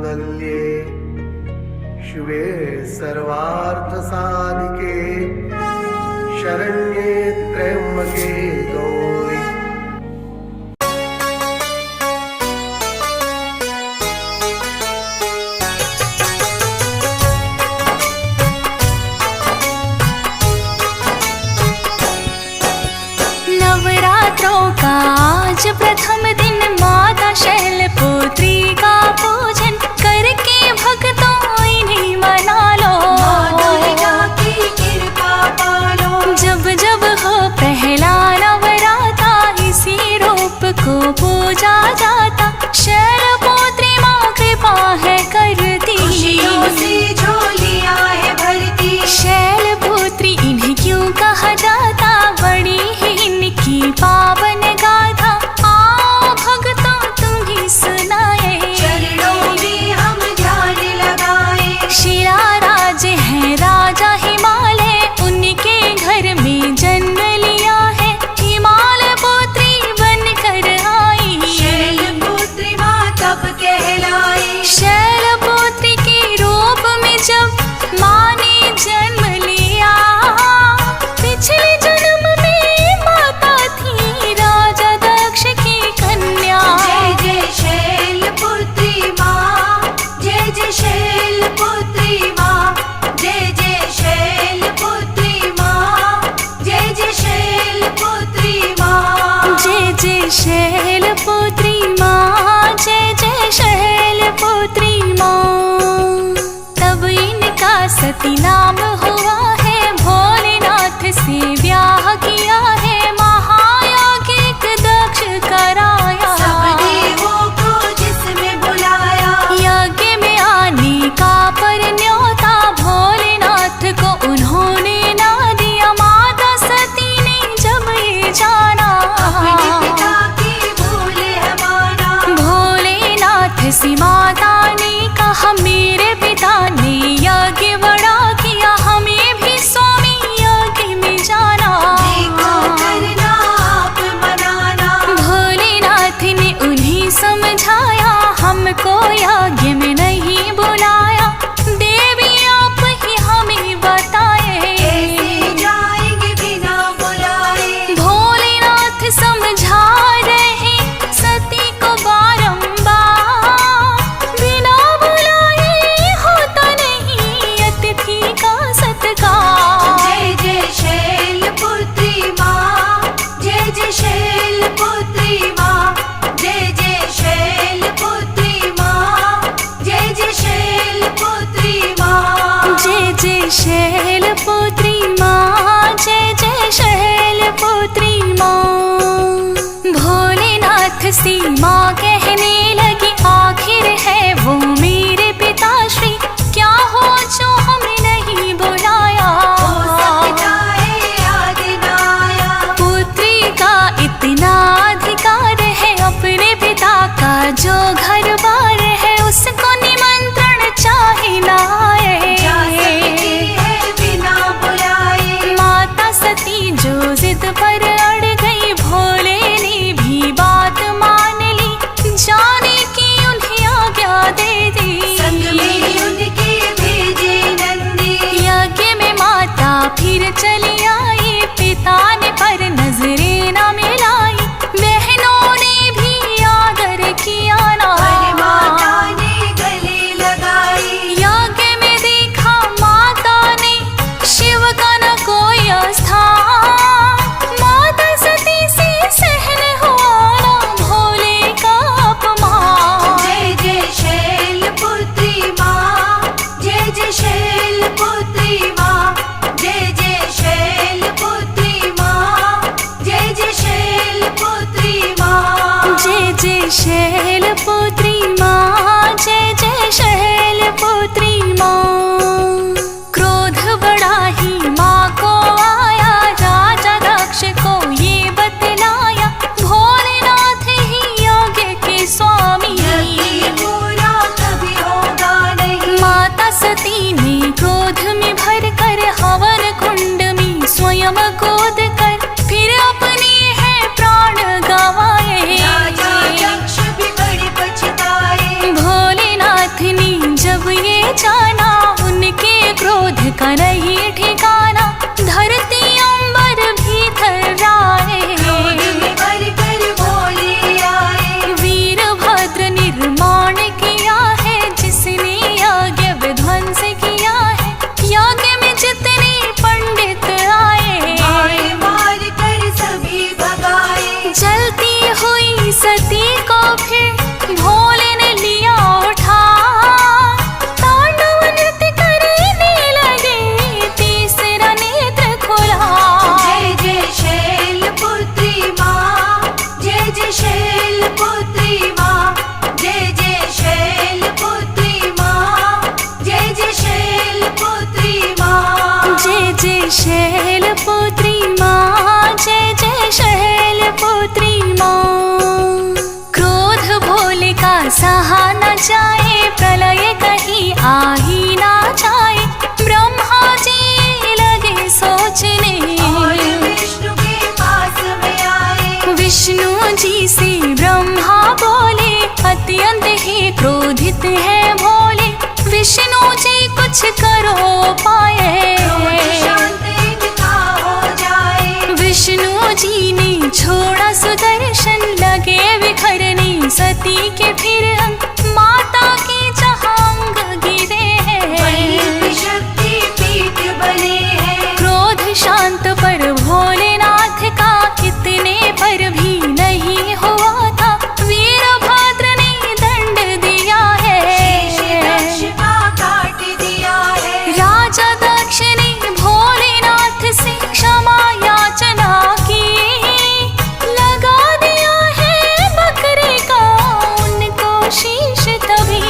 सर्वमङ्गल्ये शिवे सर्वार्थसाधिके शरण्ये त्र्यम्बके गौरी। नवरात्रों का आज प्रथम दिन माता शैलपुत्री का पूजन करके भक्तों इन्हें मना लो। दुर्गा की कृपा पालो। जब जब हो पहला नवराता इसी रूप को पूजा जाता। शैलपुत्री माँ कृपा है करती, खुशियों से झोलियां है भरती। शैलपुत्री इन्हें क्यों कहा जाता, बड़ी ही इनकी पावन गाथा आओ भक्तों तुम्हें सुनाए। चरणों में हम ध्यान लगाए। शिला राज है राजा हिमालय, उनके घर में जन्म लिया है। हिमालय पुत्री बनकर आई, शैलपुत्री माँ तब कहलाई। शैलपुत्री के रूप में जब माँ ने जन्म लिया, पिछले जन्म में माता थी राजा दक्ष की कन्या। जय जय शैलपुत्री माँ, जय जय शैलपुत्री माँ, जय जय शैलपुत्री माँ, जय जय शैलपुत्री माँ। जय जय शैलपुत्री माँ, जय जय शैलपुत्री माँ। तब इनका सती नाम हुआ है, भोलेनाथ से ब्याह किया है। महायाज्ञिक दक्ष कराया, सब देवों को जिसमें बुलाया। यज्ञ में आने का पर न्योता भोलेनाथ को उन्होंने ना दिया। माता सती ने जब ये जाना, अपने पिता की भूल है माना। भोलेनाथ से माता ने कहा मेरे पिता ने यज्ञ बड़ा किया, हमें भी स्वामी यज्ञ में जाना। देखो करना आप मनाना। भोलेनाथ ने उन्हें समझाया, हमको यज्ञ में नहीं बुलाया। देवी आप ही हमें बताए, कैसे जाएंगे बिना बुलाए। भोलेनाथ समझा रहे सती को बारंबार। बिना बुलाए होता नहीं अतिथि का सत्कार। जय जय शैलपुत्री माँ, जय जय शैलपुत्री माँ, जय जय शैलपुत्री माँ, जय जय शैलपुत्री माँ। जय जय शैलपुत्री माँ, जय जय शैलपुत्री माँ। भोलेनाथ से माँ कहने लगी आखिर है वो मेरे पिताश्री, क्या हो जो हमें नहीं बुलाया। हो सकता है याद ना आया। पुत्री का इतना अधिकार है, अपने पिता का जो घर बार है उसको निमंत्रण चाहे ना जा आए। सकती है बिना बुलाए। माता सती जो जिद पर अड़ गई, भोले ने भी बात मान ली। जाने की उन्हें आज्ञा दे दी, संग में उनके भेजे नंदी। यज्ञ में माता फिर चली आई। पिता ने पर नजरें न मिलाई, बहनों ने भी आदर किया ना। पर माता ने गले लगाई। यज्ञ में देखा माता ने शिव का न कोई स्थान। माता सती से सहन हुआ ना भोले का अपमान। जय जय शैलपुत्री माँ, जय जय शैलपुत्री माँ, जय जय शैलपुत्री माँ, जय जय शैलपुत्री माँ। जय जय शैलपुत्री माँ, जय जय शैलपुत्री माँ। क्रोध बड़ा ही माँ को आया, राजा दक्ष को ये बतलाया। भोलेनाथ ही यज्ञ के स्वामी, यज्ञ पूरा कभी होगा नहीं। माता सती ने क्रोध में भर कर हवन कुंड में स्वयं कूद कर फिर अपने है प्राण गवाए। राजा दक्ष भी बड़े जी से ब्रह्मा बोले, अत्यंत ही क्रोधित है भोले, विष्णु जी कुछ करो पाए। शांत इनका हो जाए। विष्णु जी ने छोड़ा सुदर्शन, लगे बिखरने सती के फिर अंग, माता की जहाँ अंग गिरे हैं, शक्ति पीठ बने हैं। क्रोध शांत पर भोलेनाथ का कितने पर भी नहीं हुआ था, वीरभद्र ने दंड दिया है, दक्ष का काट दिया है। राजा दक्ष ने भोलेनाथ से क्षमा याचना की, लगा दिया है बकरे का उनको शीश तभी।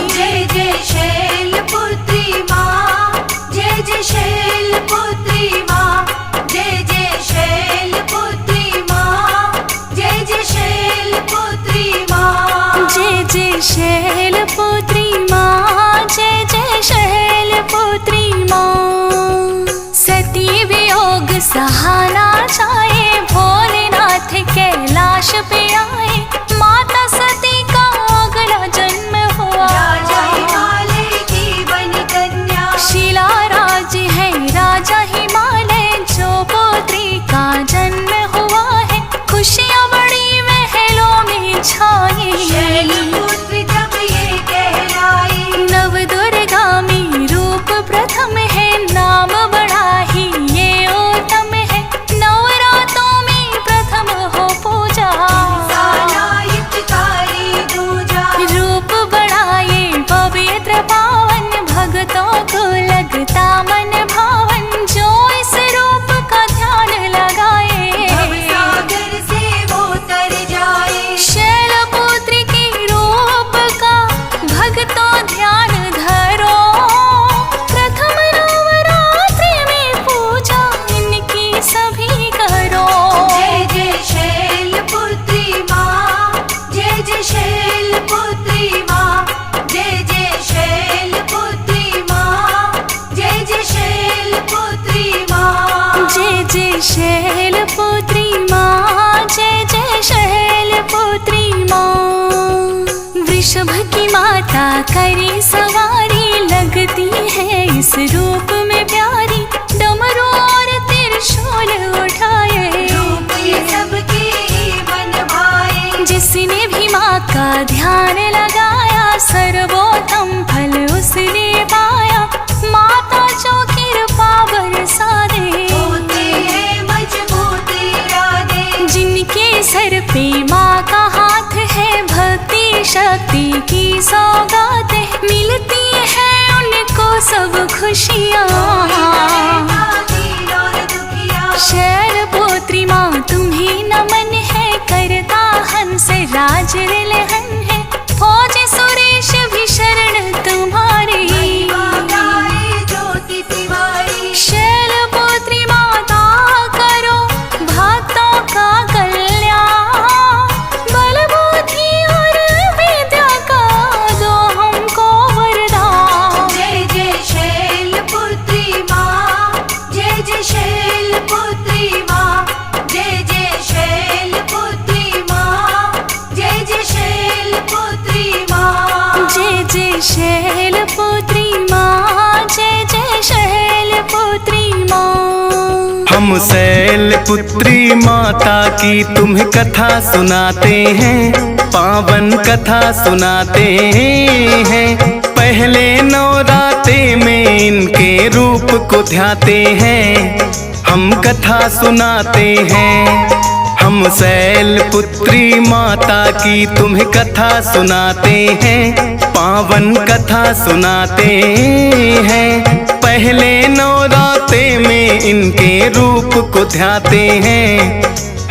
जय जय शैलपुत्री माँ, जय जय शैलपुत्री माँ, जय जय शैलपुत्री माँ, जय जय शैलपुत्री माँ। जय जय शैलपुत्री माँ, जय जय शैलपुत्री माँ। सती वियोग सहाना जाए, भोलेनाथ कैलाश पे आए, माता सती का अगला जन्म हुआ। राजा हिमालय की बन कन्या, शिला राज है राजा हिमालय, जो पुत्री का जन्म हुआ है, खुशियाँ बड़ी महलों में छाई। शैलपुत्री जब ये कहलाई, नव दुर्गा में रूप प्रथम है, नाम बड़ा ही ये उत्तम है, नवरातों में प्रथम हो पूजा। सालायितकारी दूजा, रूप बड़ा ये पवित्र पावन, भक्तों को लगता मन भावन, जो इस रूप का ध्यान लगाए, सागर से वो तर जाए। शैलपुत्री के रूप का भक्तों ध्यान धरो, प्रथम नवरात्रि में पूजा इनकी सभी करो। जय जय शैलपुत्री माँ, जय जय शैलपुत्री माँ, जय जय शैलपुत्री माँ, जय जय शैलपुत्री माँ। जय जय शैलपुत्री माँ, जय जय शैलपुत्री माँ। वृषभ की माता करी सवारी, लगती है इस रूप में प्यारी, डमरू और त्रिशूल उठाए, रूप ये सबके ही मन भाए। जिसने भी माँ का ध्यान लगाया, सर्वोत्तम फल उसने पाया, माता जो कृपा बरसा दे। होते हैं मजबूत इरादे, जिनके सर पे माँ का हाथ है, भक्ति शक्ति की सौगात है, मिलती है उनको सब खुशियाँ। दीन और दुखिया, शैलपुत्री माँ तुम्हें नमन है, करता हंस राज रिलहन है, फौज सुरेश भी शरण तुम्हारी। गाए ज्योति तिवारी, शैलपुत्री माता करो भक्तों का कल्याण, बल बुद्धि और विद्या का दो हमको वरदान। जय जय शैलपुत्री माँ, जय जय शैलपुत्री माँ, जय जय शैलपुत्री माँ, जय जय शैलपुत्री माँ। जय जय शैलपुत्री माँ, जय जय शैलपुत्री माँ। हम शैलपुत्री माता की तुम्हें कथा सुनाते हैं, पावन कथा सुनाते हैं। पहले नवराते में इनके रूप को ध्याते हैं, हम कथा सुनाते हैं। हम शैलपुत्री माता की तुम्हें कथा सुनाते हैं, पावन कथा सुनाते हैं। पहले नवराते में इनके रूप को ध्याते हैं,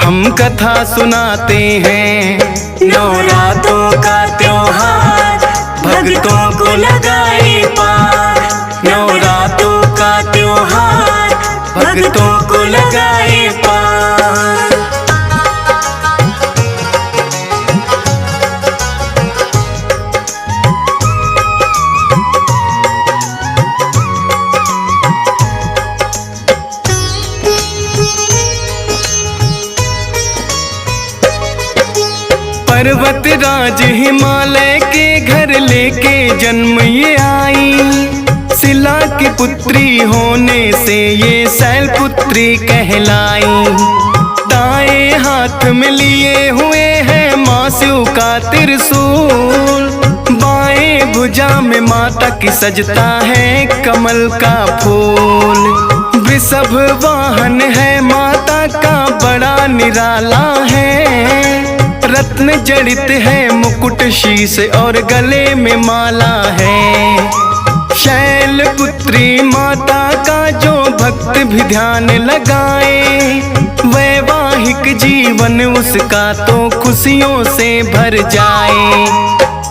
हम कथा सुनाते हैं। नवरातों का त्योहार भक्तों को लगाए पार, नवरातों का त्योहार भक्तों को लगाए पार। पर्वत राज हिमालय के घर लेके जन्म ये आई। शिला की पुत्री होने से ये शैलपुत्री कहलाई। दाएं हाथ में लिए हुए हैं माँ शिव का त्रिशूल। बाएं भुजा में माता की सजता है कमल का फूल। वृषभ वाहन है माता का बड़ा निराला है। रत्न जड़ित है मुकुट शीश और गले में माला है। शैलपुत्री माता का जो भक्त भी ध्यान लगाए, वैवाहिक जीवन उसका तो खुशियों से भर जाए।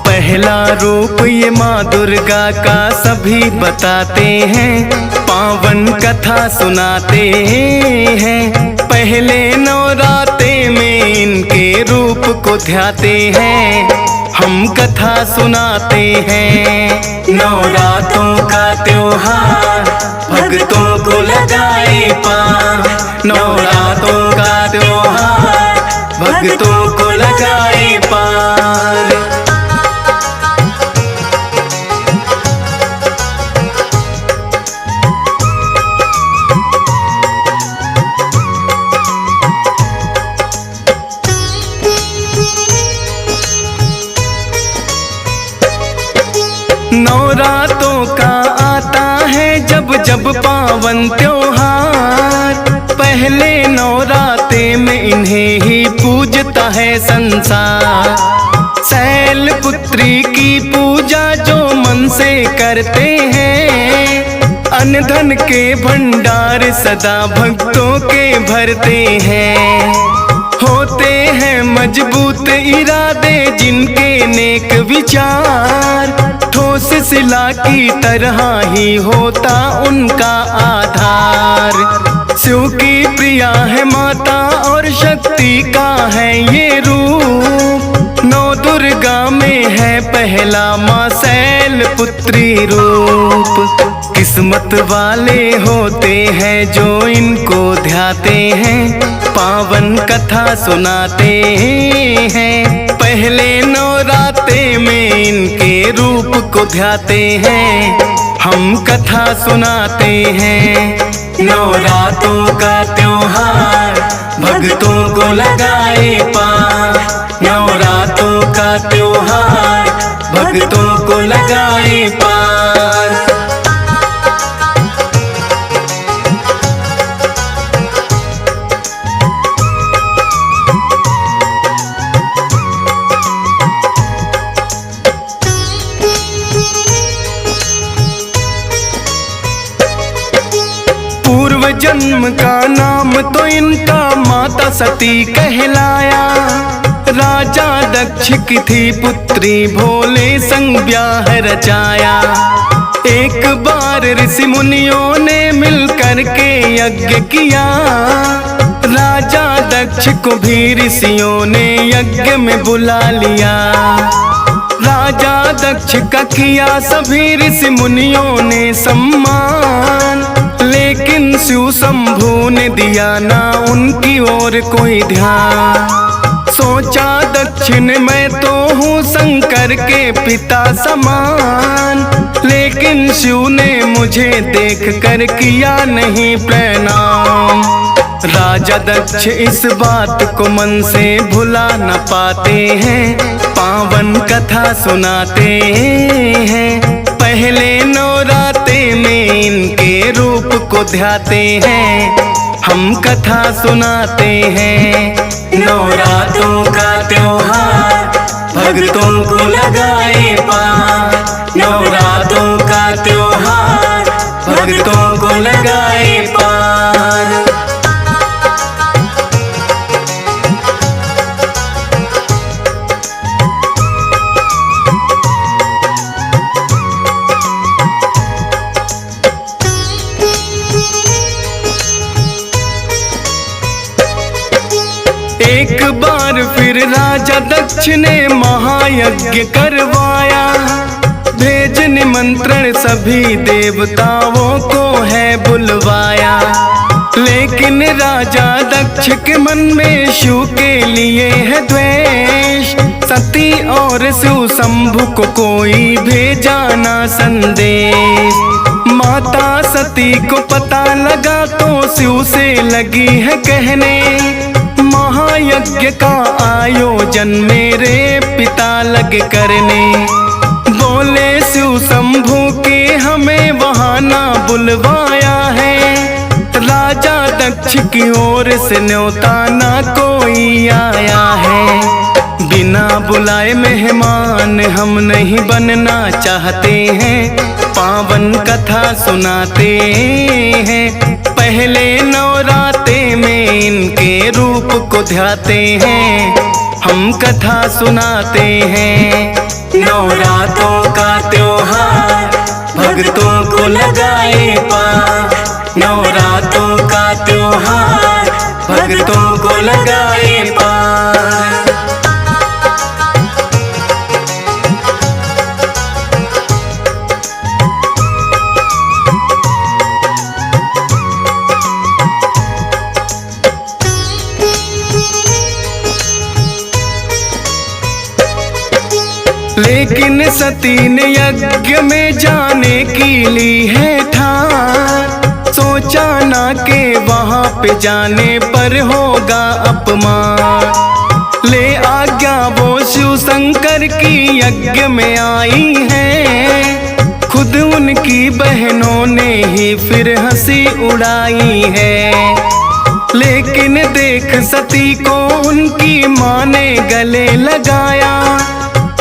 पहला रूप ये माँ दुर्गा का सभी बताते हैं, पावन कथा सुनाते हैं। पहले नवरात्रे में इनके रूप को ध्याते हैं, हम कथा सुनाते हैं। नवरात्रों का त्योहार भक्तों को लगाए पार। नवरात्रों का त्योहार भक्तों को लगाए पार। नवरात्रों का आता है जब जब पावन त्योहार। पहले नवरात्रे में इन्हें ही पूजता है संसार। शैलपुत्री की पूजा जो मन से करते हैं, अन्न धन के भंडार सदा भक्तों के भरते हैं। होते हैं मजबूत इरादे जिनके नेक विचार, ठोस शिला की तरह ही होता उनका आधार। शिव की प्रिया है माता और शक्ति का है ये रूप। नौ दुर्गा में है पहला माँ शैलपुत्री रूप। किस्मत वाले होते हैं जो इनको ध्याते हैं, पावन कथा सुनाते हैं। पहले नवरात्रे में इनके रूप को ध्याते हैं, हम कथा सुनाते हैं। नवरात्रों का त्योहार भक्तों को लगाए पार। नवरात्रों का त्योहार भक्तों को लगाए पार। पूर्व जन्म का नाम तो इनका माता सती कहलाया। राजा दक्ष की थी पुत्री, भोले संग ब्याह रचाया। एक बार ऋषि मुनियों ने मिलकर के यज्ञ किया। राजा दक्ष को भी ऋषियों ने यज्ञ में बुला लिया। राजा दक्ष का किया सभी ऋषि मुनियों ने सम्मान, लेकिन शिव शंभू ने दिया ना उनकी ओर कोई ध्यान। सोचा दक्ष ने मैं तो हूँ शंकर के पिता समान, लेकिन शिव ने मुझे देख कर किया नहीं प्रणाम। राजा दक्ष इस बात को मन से भुला न पाते हैं, पावन कथा सुनाते हैं। पहले नवरात्रे में इनके रूप को ध्याते हैं, हम कथा सुनाते हैं। नवरात्रों का त्योहार भक्तों को लगाए पार। नवरात्रों का त्योहार भक्तों को लगाए पार। एक बार फिर राजा दक्ष ने महायज्ञ करवाया। भेज निमंत्रण सभी देवताओं को है बुलवाया, लेकिन राजा दक्ष के मन में शिव के लिए है द्वेष। सती और शिव शंभु को कोई भेजा ना संदेश। माता सती को पता लगा तो शिव से लगी है कहने, महायज्ञ का आयोजन मेरे पिता लगे करने। बोले शिव शंभु के हमें वहाँ ना बुलवाया है, राजा दक्ष की ओर से न्योता ना कोई आया है। बिना बुलाए मेहमान हम नहीं बनना चाहते हैं, पावन कथा सुनाते हैं। पहले नवराते में इनके रूप को ध्याते हैं, हम कथा सुनाते हैं। नवरातों का त्योहार भक्तों को लगाए पार, नवरातों का त्योहार भक्तों को लगाए पार। लेकिन सती ने यज्ञ में जाने की ली है ठान, सोचा ना के वहाँ पे जाने पर होगा अपमान। ले आज्ञा वो शिव शंकर की यज्ञ में आई है, खुद उनकी बहनों ने ही फिर हंसी उड़ाई है। लेकिन देख सती को उनकी माँ ने गले लगाया,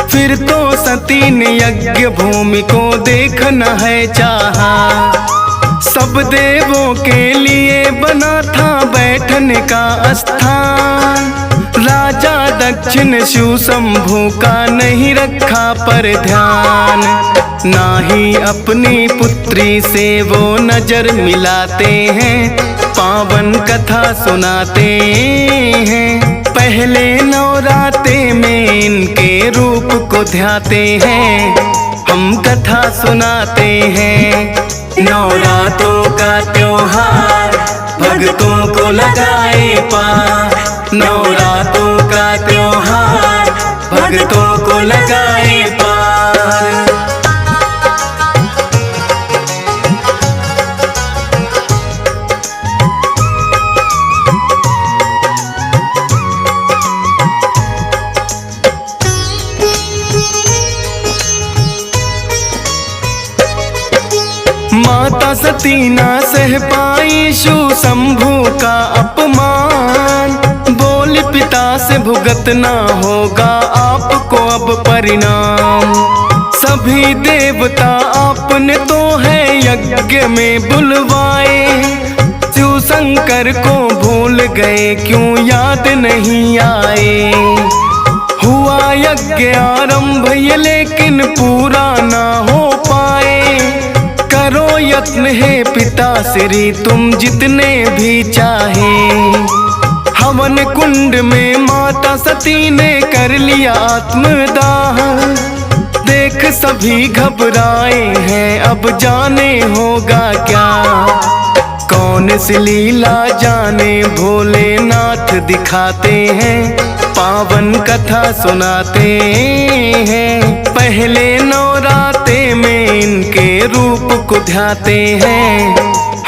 फिर तो सती ने यज्ञ भूमि को देखना है चाहा। सब देवों के लिए बना था बैठने का स्थान, राजा दक्ष ने शिव शंभु का नहीं रखा पर ध्यान। ना ही अपनी पुत्री से वो नजर मिलाते हैं, पावन कथा सुनाते हैं। पहले नवराते में इनके रूप को ध्याते हैं, हम कथा सुनाते हैं। नवरातों का त्योहार भक्तों को लगाए पार, नवरातों का त्योहार भक्तों को लगाए पार। माता सती ना सह पाई शिव शंभु का अपमान, बोल पिता से भुगतना होगा आपको अब परिणाम। सभी देवता आपने तो है यज्ञ में बुलवाए, शिव शंकर को भूल गए क्यों याद नहीं आए। हुआ यज्ञ आरंभ ये लेकिन पूरा ना हो पाए, करो यत्न है पिता श्री तुम जितने भी चाहे। हवन कुंड में माता सती ने कर लिया आत्मदाह, देख सभी घबराए हैं अब जाने होगा क्या। कौन सी लीला जाने भोलेनाथ दिखाते हैं, पावन कथा सुनाते हैं। पहले नवराते में इनके रूप को ध्याते हैं,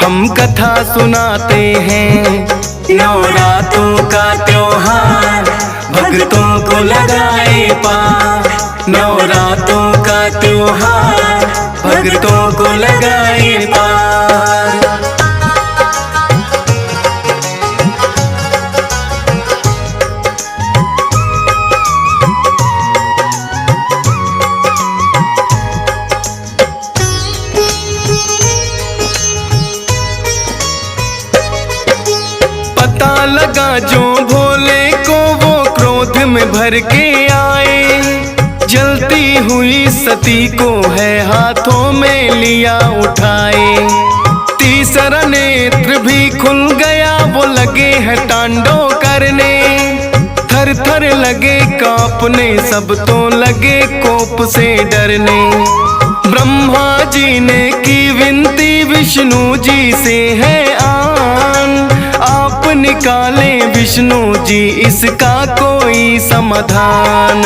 हम कथा सुनाते हैं। नवरातों का त्योहार भक्तों को लगाए पार, नवरातों का त्योहार भक्तों को लगाए पार। लगा जो भोले को वो क्रोध में भर के आए, जलती हुई सती को है हाथों में लिया उठाए। तीसरा नेत्र भी खुल गया वो लगे है तांडव करने, थर थर लगे कांपने सब तो लगे कोप से डरने। ब्रह्मा जी ने की विनती विष्णु जी से है आन, आप निकाले विष्णु जी इसका कोई समाधान।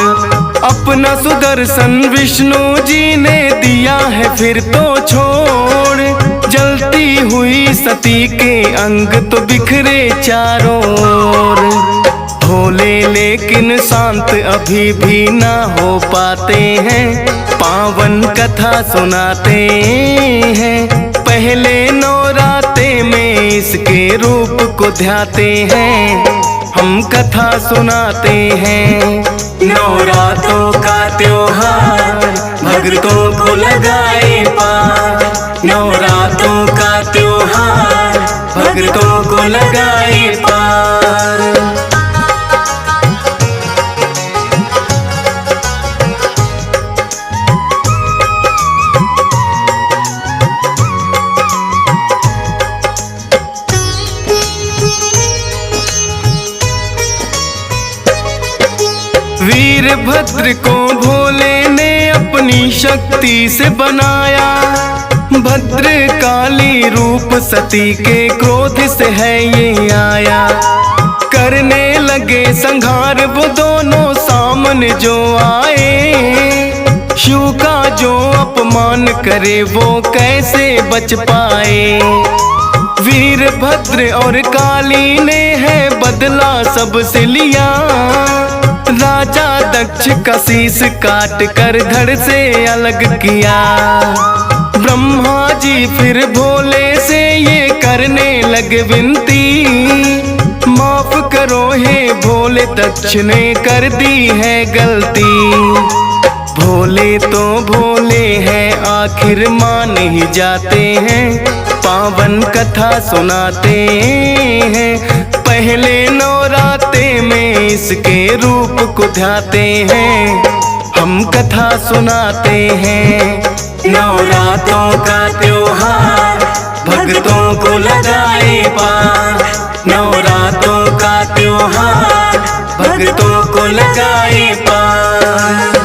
अपना सुदर्शन विष्णु जी ने दिया है फिर तो छोड़, जलती हुई सती के अंग तो बिखरे चारों ओर। भोले लेकिन शांत अभी भी ना हो पाते हैं, पावन कथा सुनाते हैं। पहले नौराते में इसके रूप को ध्याते हैं, हम कथा सुनाते हैं। नवरात्रों का त्योहार भक्तों को लगाए पार, नवरात्रों का त्योहार भक्तों को लगाए पार। वीरभद्र को भोले ने अपनी शक्ति से बनाया, भद्र काली रूप सती के क्रोध से है ये आया। करने लगे संहार वो दोनों सामने जो आए, शिव का जो अपमान करे वो कैसे बच पाए। वीरभद्र और काली ने है बदला सबसे लिया, राजा दक्ष का शीश काट कर धड़ से अलग किया। ब्रह्मा जी फिर भोले से ये करने लगे विनती, माफ करो हे भोले दक्ष ने कर दी है गलती। भोले तो भोले हैं आखिर मान ही जाते हैं, पावन कथा सुनाते हैं। पहले नवराते में इसके रूप को ध्याते हैं, हम कथा सुनाते हैं। नवरात्रों का त्योहार भक्तों को लगाए पार, नवरात्रों का त्योहार भक्तों को लगाए पार।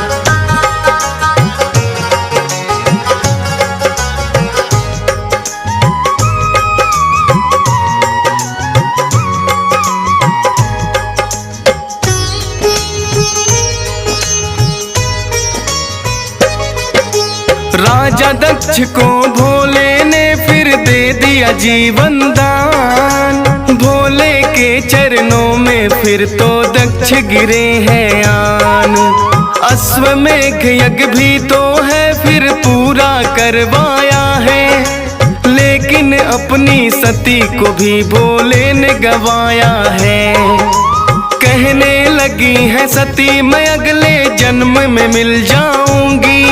राजा दक्ष को भोले ने फिर दे दिया जीवन दान, भोले के चरणों में फिर तो दक्ष गिरे हैं आन। अश्वमेघ यज्ञ भी तो है फिर पूरा करवाया है, लेकिन अपनी सती को भी भोले ने गवाया है। कहने लगी है सती मैं अगले जन्म में मिल जाऊंगी,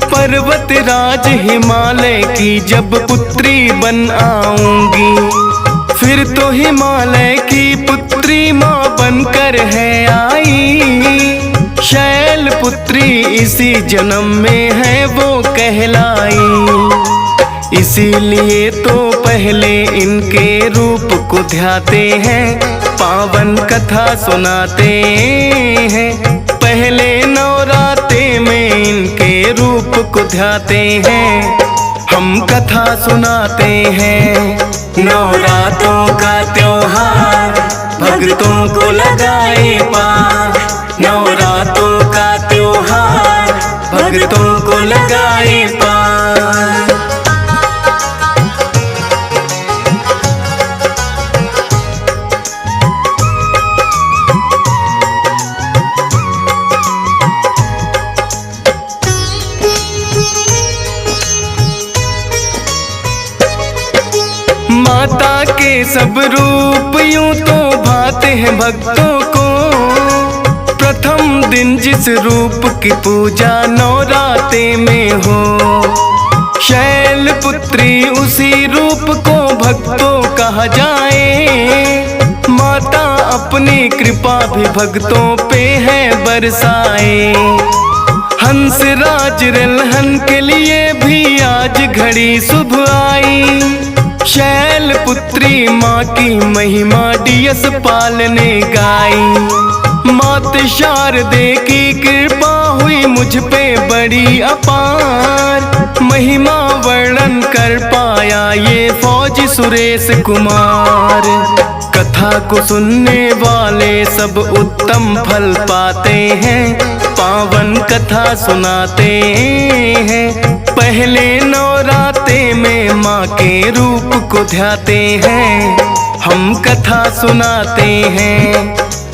पर्वत राज हिमालय की जब पुत्री बन आऊंगी। फिर तो हिमालय की पुत्री माँ बनकर है आई, शैल पुत्री इसी जन्म में है वो कहलाई। इसीलिए तो पहले इनके रूप को ध्याते हैं, पावन कथा सुनाते हैं। पहले नवराते में इनके रूप को ध्याते हैं, हम कथा सुनाते हैं। नवरात्रों का त्योहार भक्तों को लगाए पार, नवरात्रों का त्योहार भक्तों को लगाए पार। माता के सब रूप यूं तो भाते हैं भक्तों को, प्रथम दिन जिस रूप की पूजा नवराते में हो। शैल पुत्री उसी रूप को भक्तों कहा जाए, माता अपनी कृपा भी भक्तों पे है बरसाए। हंस राज रलहन के लिए भी आज घड़ी शुभ आई, शैल पुत्री माँ की महिमा डियस पाल ने गाई। मात शारदे की कृपा हुई मुझ मुझ पे बड़ी अपार, महिमा वर्णन कर पाया ये फौजी सुरेश कुमार। कथा को सुनने वाले सब उत्तम फल पाते हैं, पावन कथा सुनाते हैं। पहले नवरात्रे में माँ के रूप को ध्याते हैं, हम कथा सुनाते हैं।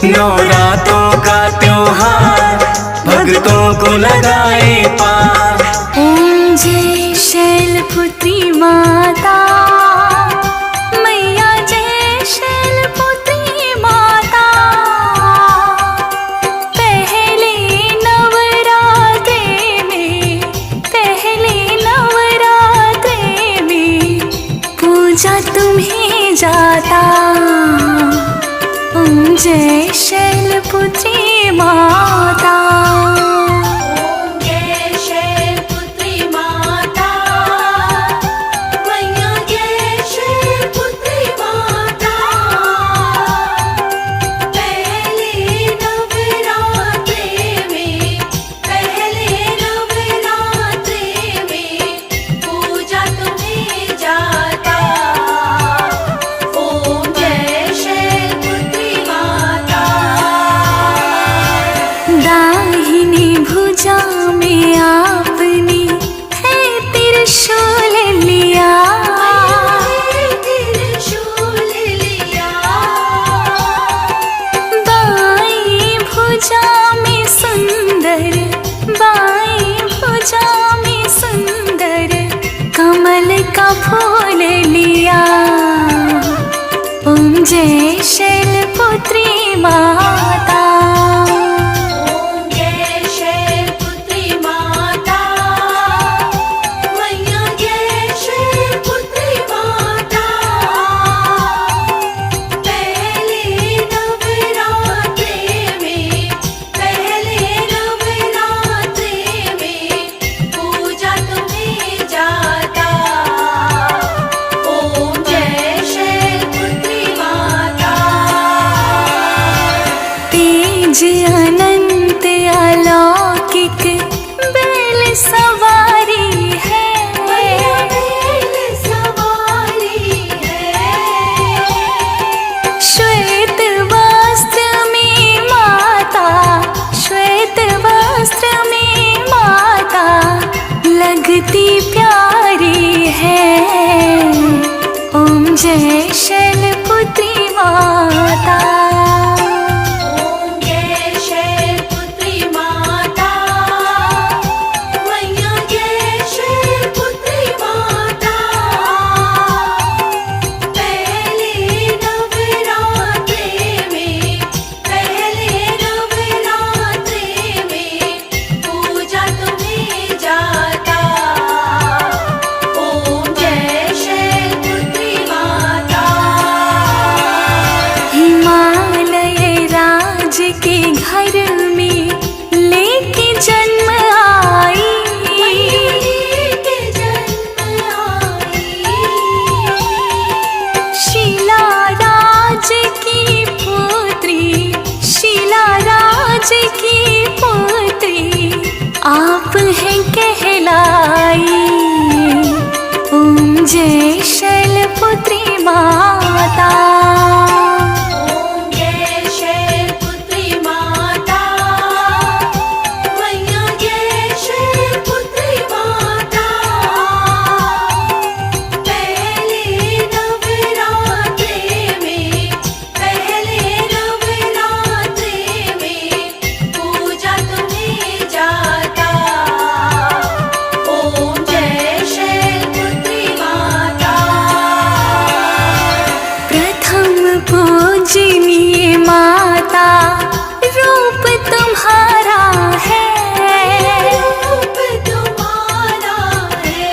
नवरात्रों का त्योहार भक्तों को लगाए पार। ओम जय शैलपुत्री माता, मैया जय शैलपुत्री माता। पहले नवरात्रे में पूजा तुम्हें जाता। ओम जय शैलपुत्री माता। ओम जय शैलपुत्री माता, मैया जय शैलपुत्री माता। पहले नवरात्रे में पूजा तुम्हें जाता। ओम जय शैलपुत्री माता। दाहिनी भुजा में आपने है त्रिशूल लिया, त्रिशूल लिया। बाईं भुजा में सुंदर, बाईं भुजा में सुंदर कमल का फूल लिया। ओम जय शैलपुत्री माता। ओम जय शैलपुत्री माता, मैया जय शैलपुत्री माता। पहले नवरात्रे में पूजा तुम्हें जाता। ओम जय शैलपुत्री माता। तेज अनंत अलौकिक बैल सवारी है, बैल सवारी है। श्वेत वस्त्र में माता, श्वेत वस्त्र में माता लगती प्यारी है। ओम जय शैलपुत्री माता। ओम जय शैलपुत्री माता, मैया जय शैलपुत्री माता। पहले नवरात्रे में पूजा तुम्हें जाता। ओम जय शैलपुत्री माता। हिमालय राज के घर में लेके जन्म आई, के जन्म आई। शीला राज की पुत्री, शीला राज की पुत्री आप हैं कहलाई। ओम जय शैलपुत्री माता। ओम जय शैलपुत्री माता, मैया जय शैलपुत्री माता। पहले नवरात्रे में पूजा तुम्हें जाता। ओम जय शैलपुत्री माता। प्रथम पूजनीय माता रूप तुम्हारा है, रूप तुम्हारा है।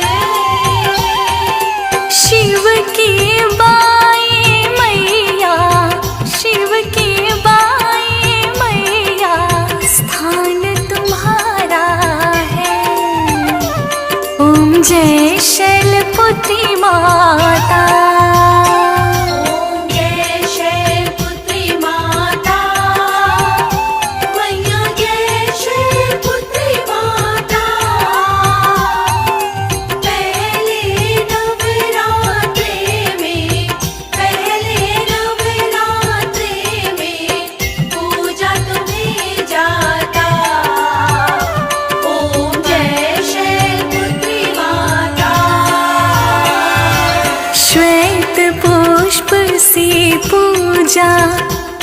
शिव की बाई मैया, शिव की बाई मैया स्थान तुम्हारा है। ओम जय शैलपुत्री माता। ओम जय शैलपुत्री माता, मैया जय शैलपुत्री माता। पूजा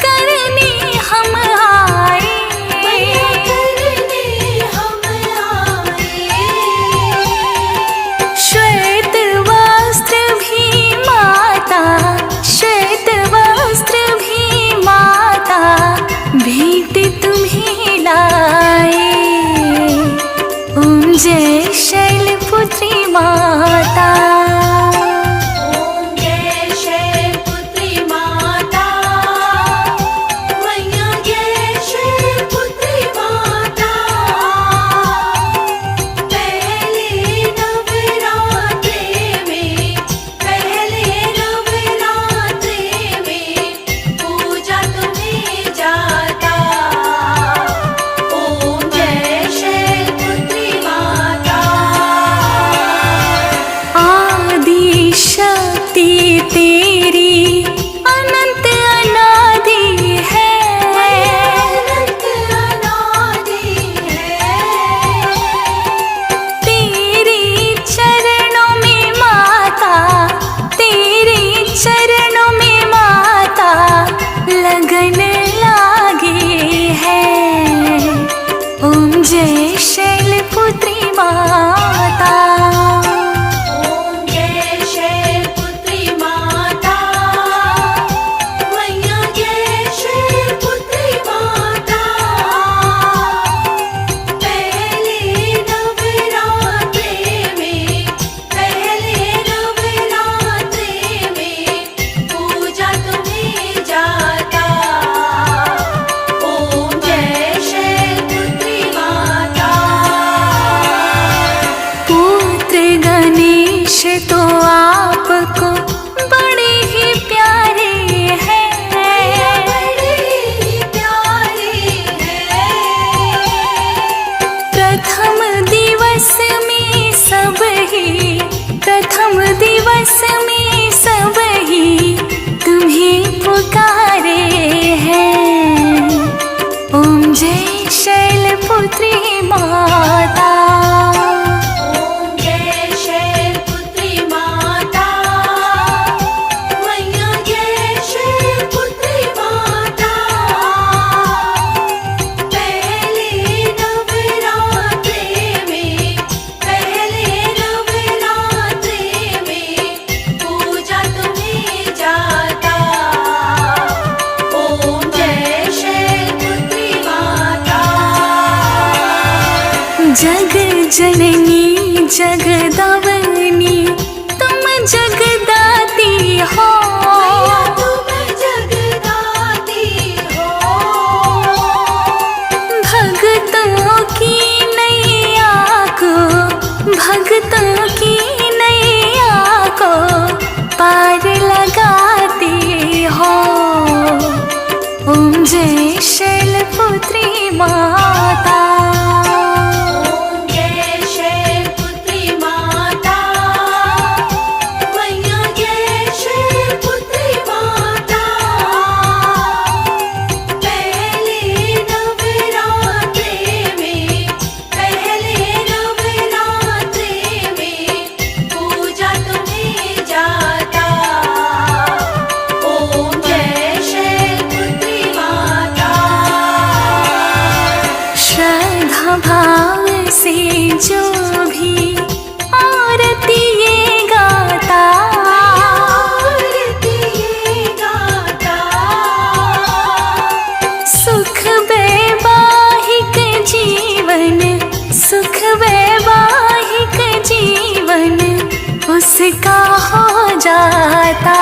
करने हम आए। श्वेत वस्त्र भी माता, श्वेत वस्त्र भी माता, भेंट तुम्हें लाए। ओम जय शैलपुत्री माता। जय शैलपुत्री माता। ओम जय शैलपुत्री माता, मैया जय शैलपुत्री माता। पहले नवरात्रे में, पहले नवरात्रे में पूजा तुम्हें जाता। ओम जय शैलपुत्री माता। पुत्र गणेश तो आपको बड़े ही प्यारे हैं, बड़े ही प्यारे हैं। प्रथम दिवस में सब ही, प्रथम दिवस में सब ही तुम्हें पुकारे हैं। ओम जय शैलपुत्री माता। ओम जय शैलपुत्री माता, मैया जय शैलपुत्री माता। पहले नवरात्रे में, पहले नवरात्रे में पूजा तुम्हें जाता। ओम जय शैलपुत्री माता। जग जननी जगदावनी तुम जगदाती हो। तुम जगदाती हो। भक्तों की नैया को, भक्तों की नैया को पार लगाती हो। ओम जय शैलपुत्री माता। ओम जय शैलपुत्री माता, मैया जय शैलपुत्री माता। पहले नवरात्रे में, पहले नवरात्रे में पूजा तुम्हें जाता। ओम जय शैलपुत्री माता। श्रद्धा भाव से जो भी आरती ये गाता, आरती ये गाता। सुख वैवाहिक जीवन, सुख वैवाहिक जीवन उसका हो जाता।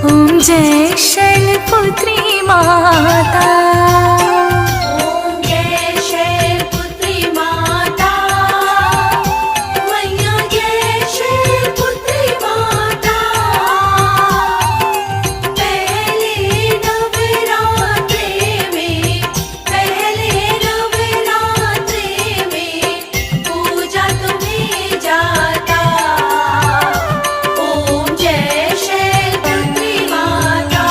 ओम जय शैलपुत्री माता। ओम जय शैलपुत्री माता, मैया जय शैलपुत्री माता। पहले नवरात्रे में, पहले नवरात्रे में पूजा तुम्हें जाता। ओम जय शैलपुत्री माता।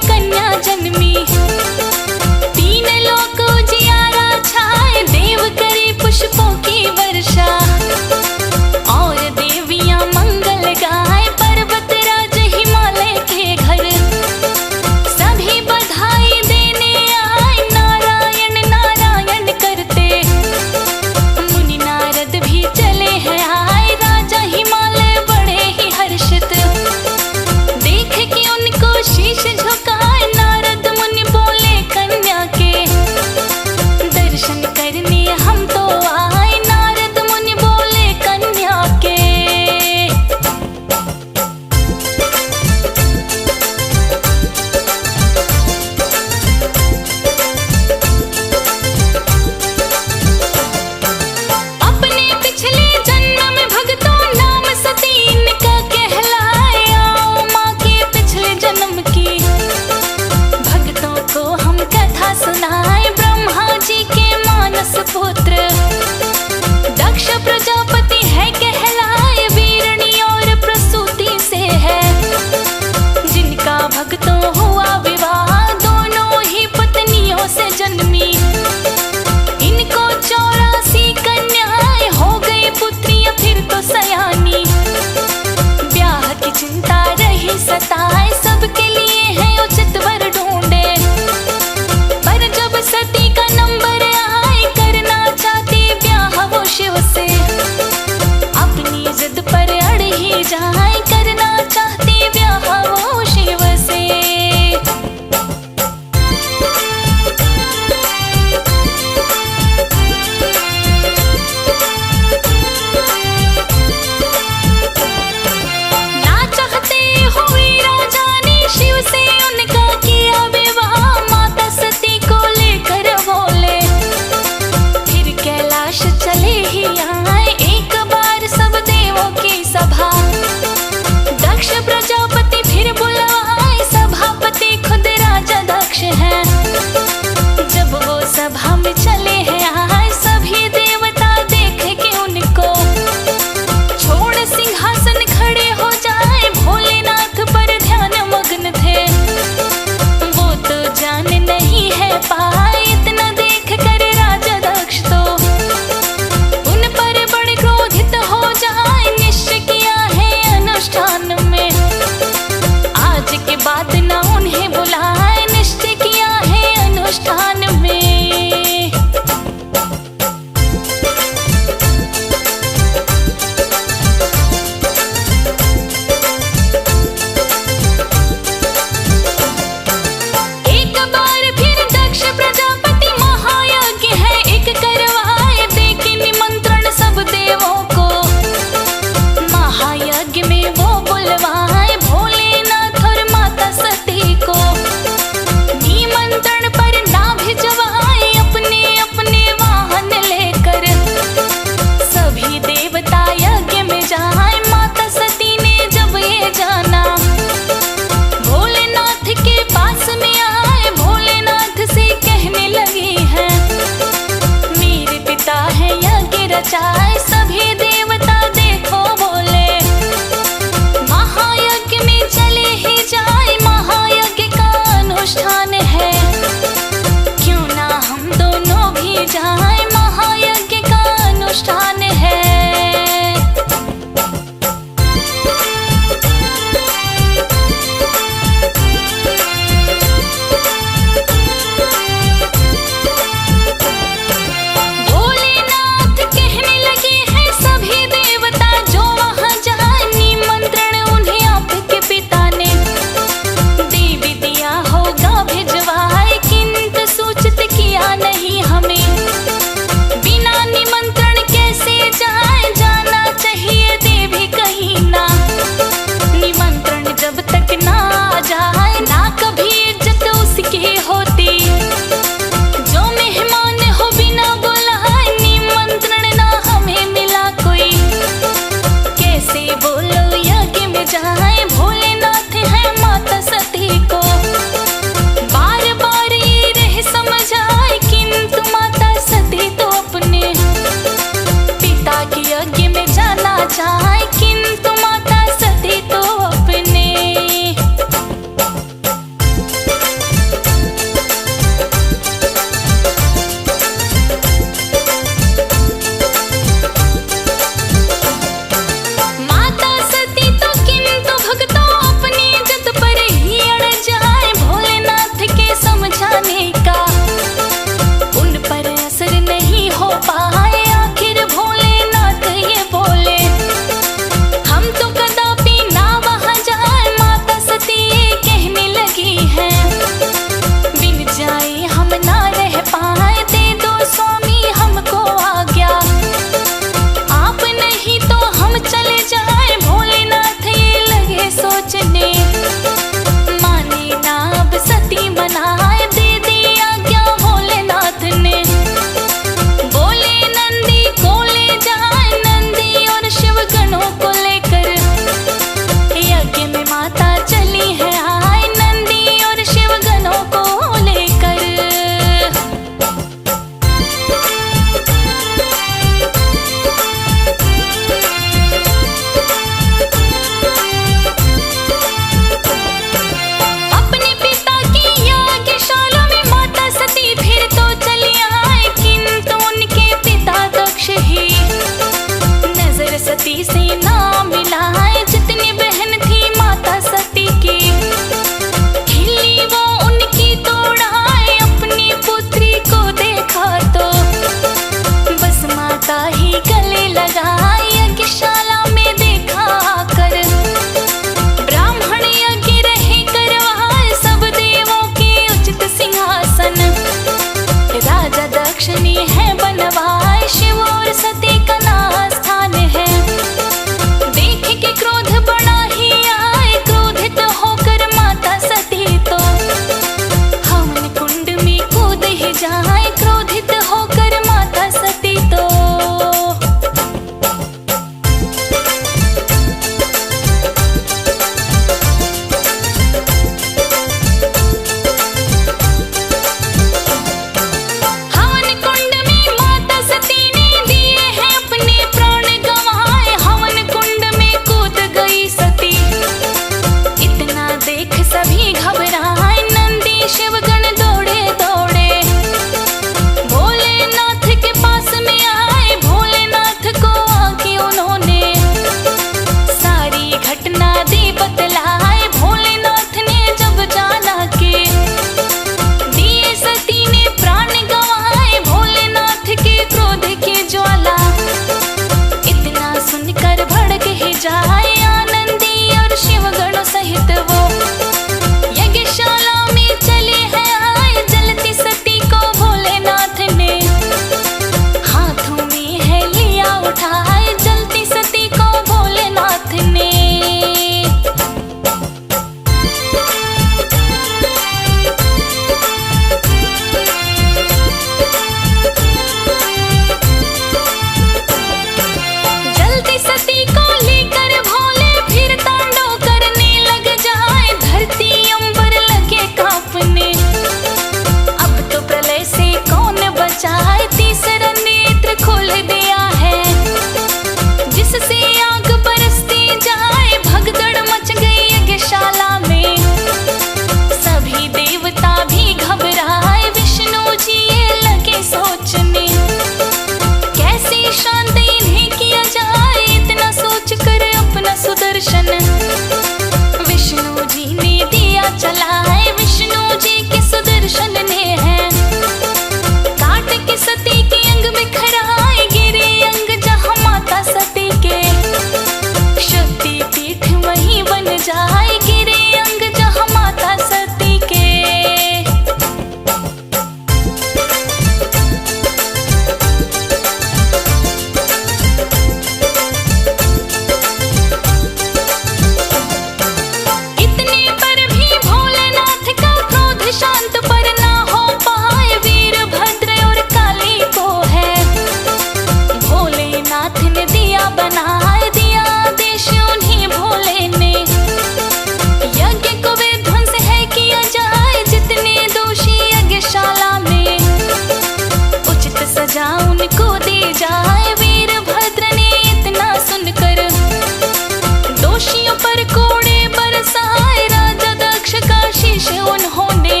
शीश उन्होंने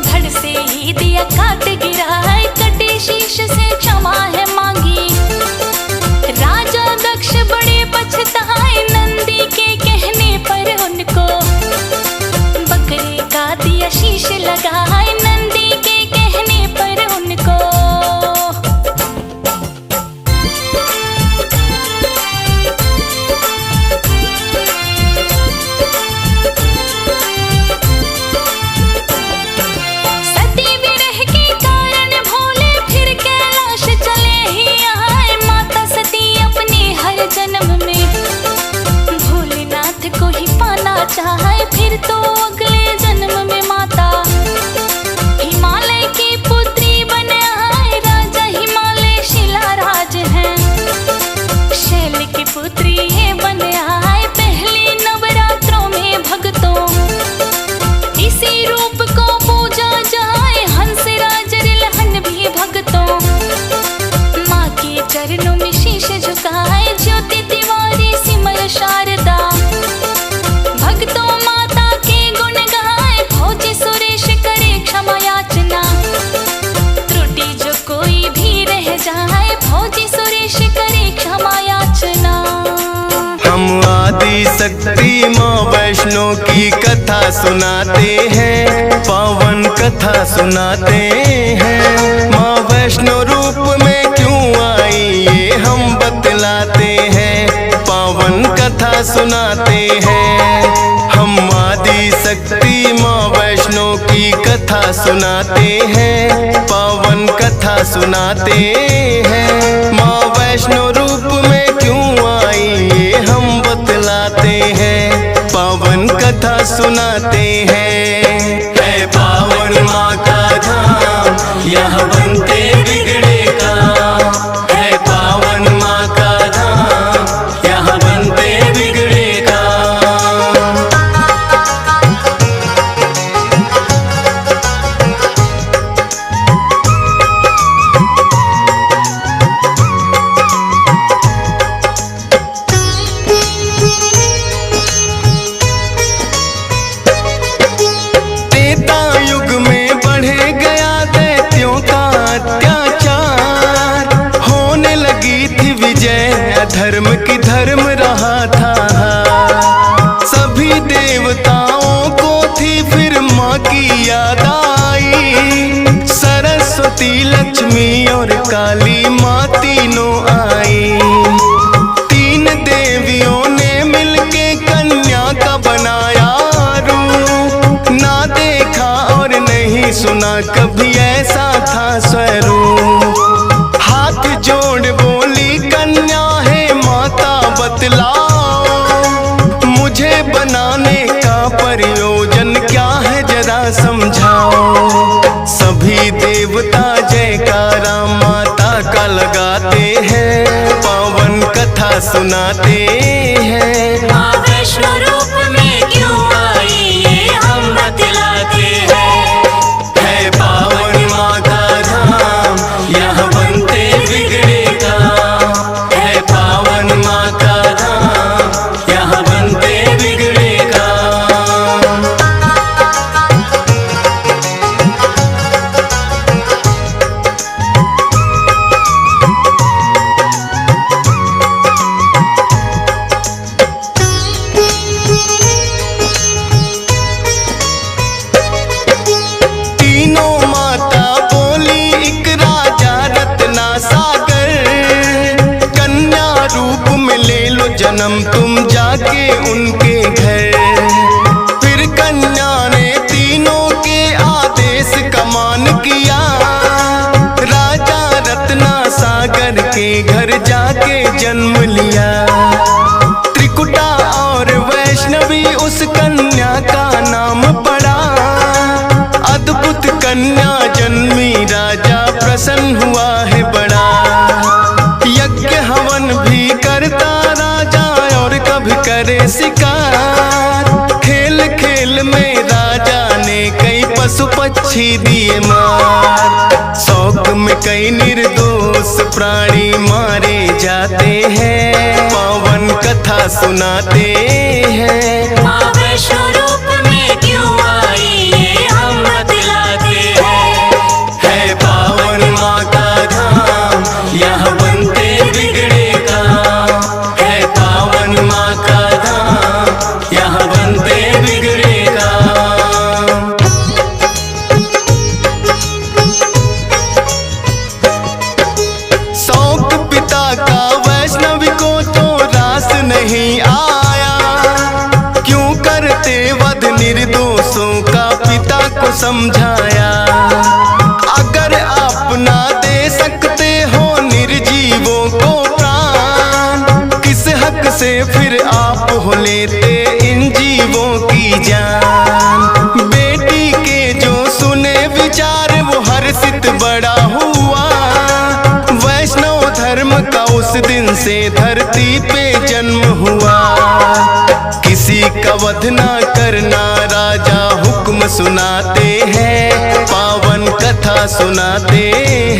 धड़ से ही दिया काट गिराए, कटे शीश से क्षमा है मांगी। राजा दक्ष बड़े पछताए नंदी के कहने पर उनको, बकरे का दिया शीश लगाए नंदी के कहने पर उनको। सती विरह के कारण भोले फिर कैलाश चले ही आए, माता सती अपने हर जन्म में भोलेनाथ को ही पाना चाहे। फिर तो अगले जन्म में माता हिमालय की पुत्री बन आए, राजा हिमालय शिलाराज हैं। शैल की पुत्री ये बन आए, पहले नवरात्रों में भक्तों इसी रूप को पूजा जाए। हंसराज रिलहन भी भक्तों माँ के चरणों में शीश झुकाए। ज्योति तिवारी सिमर शारदा भक्तों माता के गुण गाए। फौजी सुरेश करे क्षमा याचना, त्रुटि जो कोई भी रह जाए। फौजी सुरेश करे क्षमा याचना। हम आदि शक्ति माँ वैष्णो की कथा सुनाते हैं, पावन कथा सुनाते हैं। माँ वैष्णो रूप में क्यों आई ये हम बतलाते हैं, पावन कथा सुनाते हैं। हम आदि शक्ति माँ वैष्णो की कथा सुनाते हैं, पावन कथा सुनाते हैं। माँ वैष्णो रूप में क्यों आई ये हम बतलाते हैं, पावन कथा सुनाते हैं। है पावन माँ का धाम यहाँ बनते बिगड़े काम, है पावन माँ का धाम यहाँ बनते बिगड़े काम। त्रेता युग में बढ़े गया दैत्यों का अत्याचार, होने लगी थी विजय अधर्म की धर्म रहा था। सभी देवताओं को थी फिर माँ की याद आई, सरस्वती लक्ष्मी और काली माँ तीनों आई। तीन देवियों ने मिलके कन्या का बनाया रूप, ना देखा और नहीं सुना कभी ऐसा था स्वरूप। हाथ जोड़ बोली कन्या है माता बतलाओ, मुझे बनाने का प्रयोजन क्या है जरा समझाओ। सभी देवता जयकारा माता का लगाते हैं, पावन कथा सुनाते हैं। माँ वैष्णो रूप में क्यों आई ये हम बतलाते हैं। है पावन माँ का धाम यहाँ बनते बिगड़े काम, है पावन माँ का धाम यहाँ बनते बिगड़े काम। तीनों माता बोली एक राजा रत्ना सागर, कन्या रूप में ले लो जन्म तुम जाके उनके घर। फिर कन्या ने तीनों के आदेश का मान किया, राजा रत्ना सागर के घर जाके जन्म लिया। त्रिकुटा और वैष्णवी उस कन्या का नाम पड़ा, अद्भुत कन्या जन्मी राजा प्रसन्न हुआ है बड़ा। यज्ञ हवन भी करता राजा और कभी करे शिकार, खेल खेल में राजा ने कई पशु पक्षी दिए मार। शौक में कई निर्दोष प्राणी मारे जाते हैं, पावन कथा सुनाते हैं। माँ वैष्णो रूप में क्यों को समझाया। अगर आप ना दे सकते हो निर्जीवों को प्राण, किस हक से फिर आप हो लेते इन जीवों की जान। बेटी के जो सुने विचार वो हर्षित बड़ा हुआ। वैष्णव धर्म का उस दिन से धरती पे जन्म हुआ। किसी का वध ना करना राजा हुक्म सुनाते हैं, पावन कथा सुनाते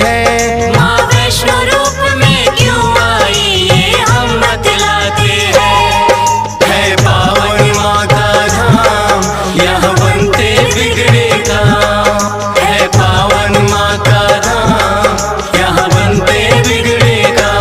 हैं। माँ वैष्णो रूप में क्यों आई ये हम बतलाते हैं। है पावन माँ का धाम, यहाँ बनते बिगड़े काम। है पावन माँ का धाम, यहाँ बनते बिगड़े काम।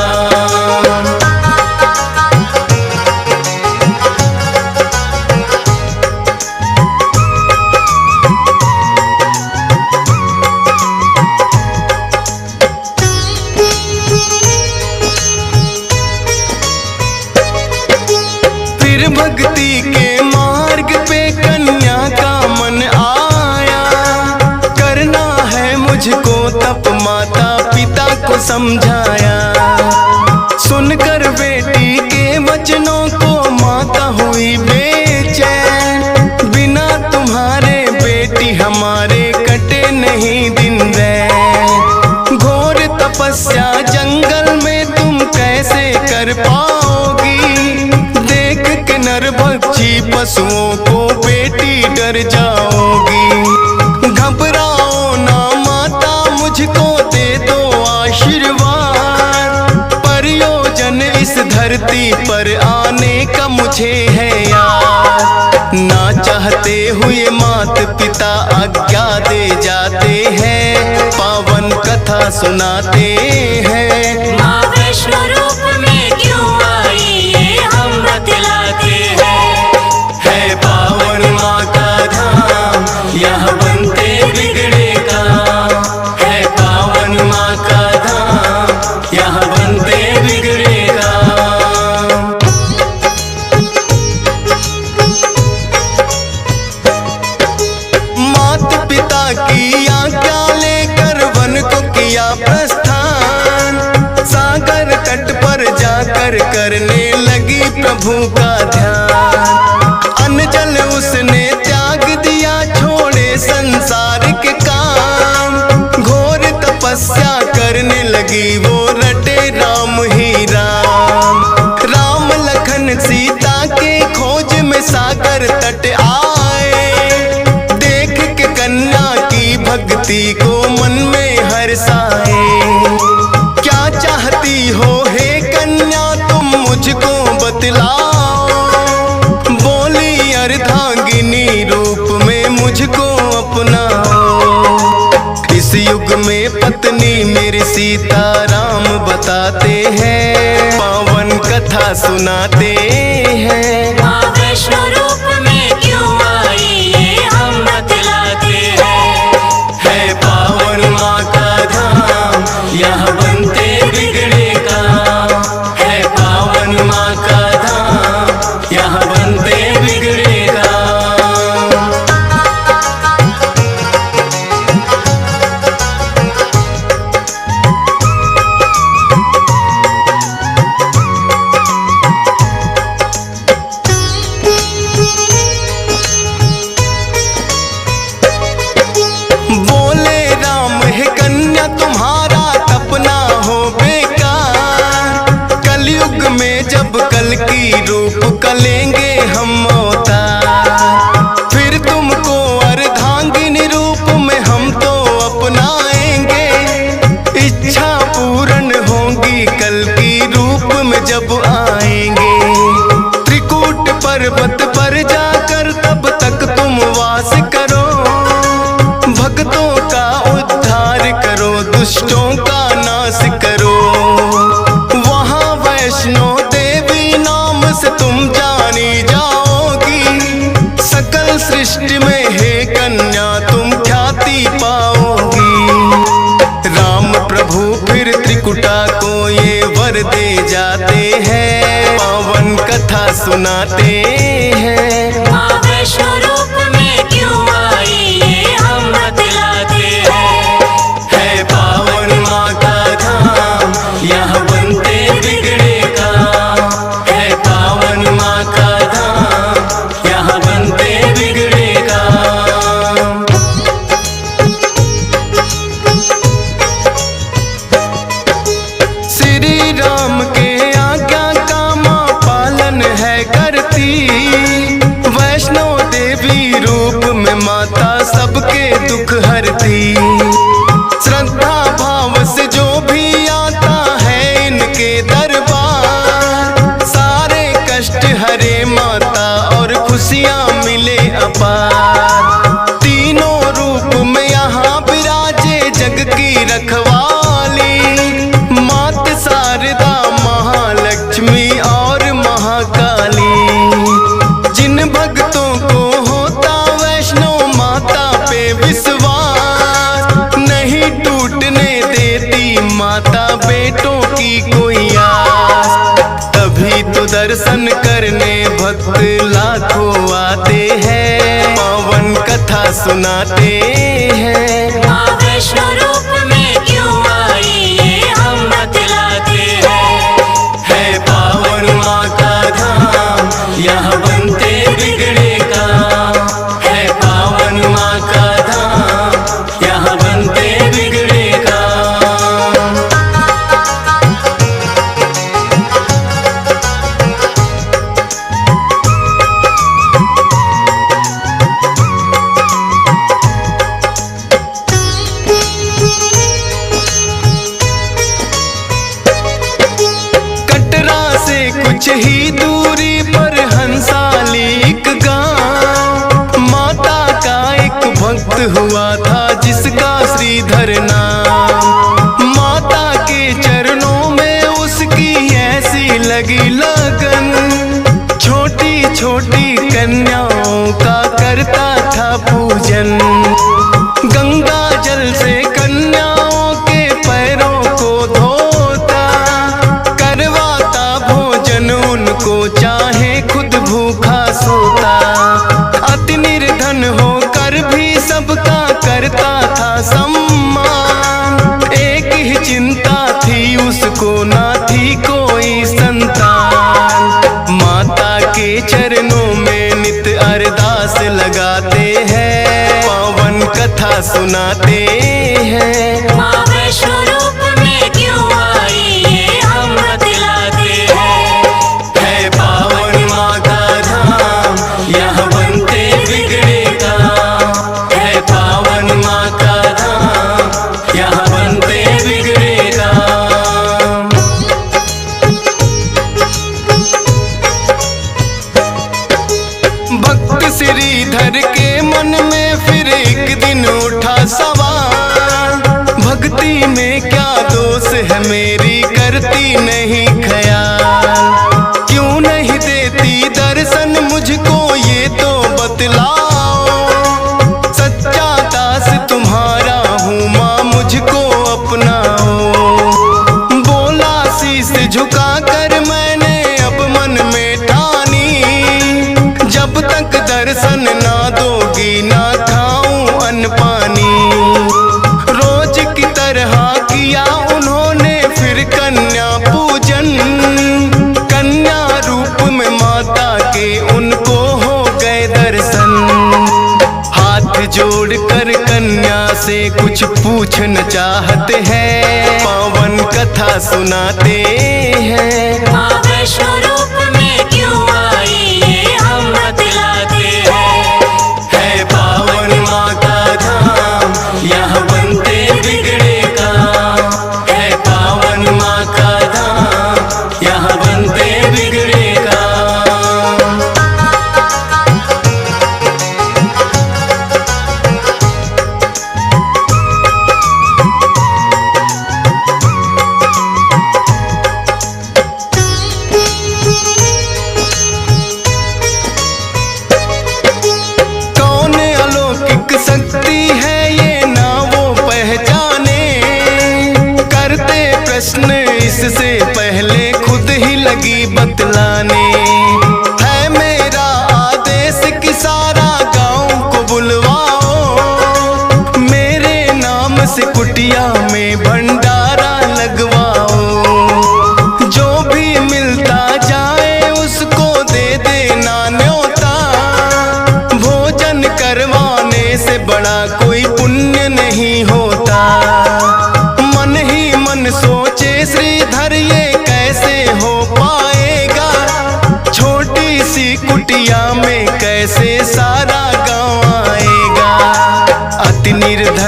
फिर भक्ति के मार्ग पे कन्या का मन आया। करना है मुझको तप, माता पिता को समझाया। सुनकर बेटी के वचनों को माता हुई बेचैन। बिना तुम्हारे बेटी हमारे कटे नहीं दिन रैन। घोर तपस्या जंगल में तुम कैसे कर पाओगी। देख के नरभक्षी पशुओं को बेटी डर जाओगी। घबराओ ना माता, मुझको दे दो आशीर्वाद। प्रयोजन इस धरती पर आने का मुझे है याद। ना चाहते हुए माता पिता आज्ञा दे जाते हैं, पावन कथा सुनाते हैं। माँ वैष्णो रूप में क्यों आई ये हम बतलाते हैं। है पावन माँ का धाम, यहाँ बनते बिगड़े काम। है पावन माँ का धाम, यहाँ बनते बिगड़े काम। माता पिता की आज्ञा लेकर वन को किया प्रस्थान। सागर तट पर जाकर करने लगी प्रभु का ध्यान। अन्न जल उसने त्याग दिया, छोड़े संसार के काम। घोर तपस्या करने लगी वो, रटे राम ही राम। राम लखन सीता के खोज में सागर तट आए। देख के कन्या की भक्ति को मन में हर्षाए। क्या चाहती हो हे कन्या तुम मुझको बतलाओ। बोली अर्धांगिनी रूप में मुझको अपनाओ। इस युग में पत्नी मेरी सीता राम बताते हैं, पावन कथा सुनाते हैं। माँ वैष्णो रूप में क्यों आई ये हम बतलाते हैं। है पावन माँ का धाम, यहाँ बनते बिगड़े काम। है पावन माँ का धाम, यहाँ बनते बिगड़े काम। बोले राम है कन्या तुम्हारा तपना हो बेकार। कलयुग में जब कल की रूप कलेंगे हम अवतार। फिर तुमको अर्धांगिनी रूप में हम तो अपनाएंगे। इच्छा पूर्ण होगी कल की रूप में जब आएंगे। त्रिकूट पर्वत पर जाकर तब तक तुम वास करो। भक्तों का उद्धार करो, दुष्टों का नाश करो। वहाँ वैष्णो देवी नाम से तुम जानी जाओगी। सकल सृष्टि में हे कन्या तुम ख्याति पाओगी। राम प्रभु फिर त्रिकुटा को ये वर दे जाते हैं, पावन कथा सुनाते हैं। माँ वैष्णो रूप में क्यों आई ये हम माता सबके दुख हरती। श्रद्धा भाव से जो भी आता है इनके दरबार, सारे कष्ट हरे माता और खुशियाँ मिले अपार। तीनों रूप में यहाँ विराजे जग की रखवाली, मात शारदा महालक्ष्मी और महाकाली। जिन भक्तों को होता वैष्णो माता पे विश्वास, नहीं टूटने देती माता बेटों की कोई आस। तभी तो दर्शन करने भक्त लाखों आते हैं, पावन कथा सुनाते हैं। माँ वैष्णो रूप में क्यों आई ये हम बतलाते हैं। है पावन माँ का धाम, यहाँ बनते बिगड़े काम। है पावन माँ का धाम, यहाँ बनते बिगड़े काम। कटरा से कुछ ही दूरी पर हंसाली एक गांव, माता का एक भक्त हुआ था जिसका श्रीधर नाम। माता के चरणों में उसकी ऐसी लगी लगन, छोटी छोटी कन्याओं का करता था पूजन। गंगा जल से कन्याओं के पैरों को धोता, करवाता भोजन उनको चाहे खुद भूखा सोता। अति निर्धन होकर भी सबका करता था सम्मान, एक ही चिंता थी उसको ना थी कोई संतान। माता के चरणों में नित अरदास लगाते हैं, पावन कथा सुनाते हैं। माँ वैष्णो रूप में क्यों आई ये हम बतलाते हैं। है पावन माँ का धाम, यहाँ बनते बिगड़े काम। है पावन माँ का धाम, यहाँ बनते बिगड़े काम। भक्त श्रीधर के मन में फिर एक दिन उठा सवाल, भक्ति में क्या दोष है मेरी करती नहीं ख्याल। क्यों नहीं देती दर्शन मुझको ये तो बतलाओ, सच्चा दास तुम्हारा हूँ माँ मुझको अपनाओ। बोला शीश झुका कर मैंने अब मन में ठानी, जब तक दर्शन ना दोगी ना खाऊं अन्न पानी। रोज की तरह किया उन्होंने फिर कन्या पूजन, कन्या रूप में माता के उनको हो गए दर्शन। हाथ जोड़कर कन्या से कुछ पूछना चाहते हैं, पावन कथा सुनाते हैं। माँ वैष्णो रूप में क्यों आई ये हम बतलाते हैं। है पावन माँ का धाम, यहाँ बनते बिगड़े काम। है पावन माँ का धाम, यहाँ बनते बिगड़े काम। कौन अलौकिक शक्ति है ये ना वो पहचाने, करते प्रश्न इससे पहले खुद ही लगी बतलाने। है मेरा आदेश कि सारा गांव को बुलवाओ, मेरे नाम से कुटिया में भंडारा लगवाओ। जो भी मिलता जाए उसको दे देना न्योता, भोजन करवाने से बड़ा कोई पुण्य नहीं होता। मन ही मन सोचे श्रीधर ये कैसे हो पाएगा, छोटी सी कुटिया में कैसे सारा गांव आएगा।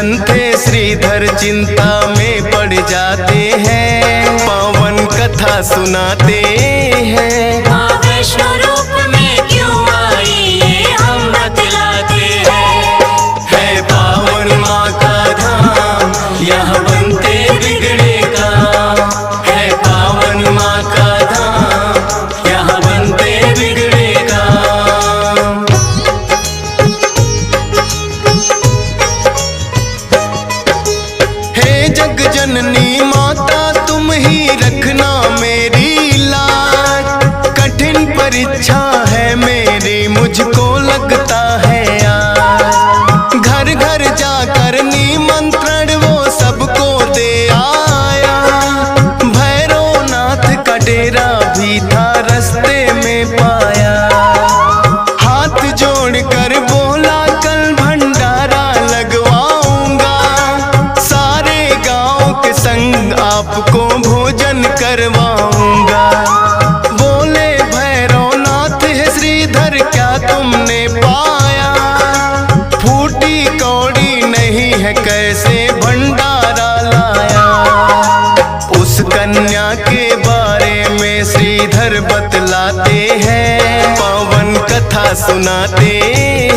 धन थे श्रीधर चिंता में पड़ जाते हैं, पावन कथा सुनाते हैं। माँ वैष्णो रूप में क्यों आई ये हम बतलाते हैं। है पावन माँ का धाम, यहाँ बनते बिगड़े काम। है पावन माँ का धाम, यहाँ बनते बिगड़े काम। हे जग जननी माता तुम ही रखना मेरी लाज, कठिन परीक्षा है मेरी मुझको लगता है आज। घर घर जाकर निमंत्रण वो सबको दे आया, भैरवनाथ का डेरा भी था रास्ते में पाया। हाथ जोड़कर बोला कल भंडारा लगवाऊंगा, सारे गांव के संग आपको भोजन करवाऊंगा। बोले भैरवनाथ है श्रीधर क्या तुमने पाया, फूटी कौड़ी नहीं है कैसे भंडारा लाया। उस कन्या के बारे में श्रीधर बतलाते हैं, पावन कथा सुनाते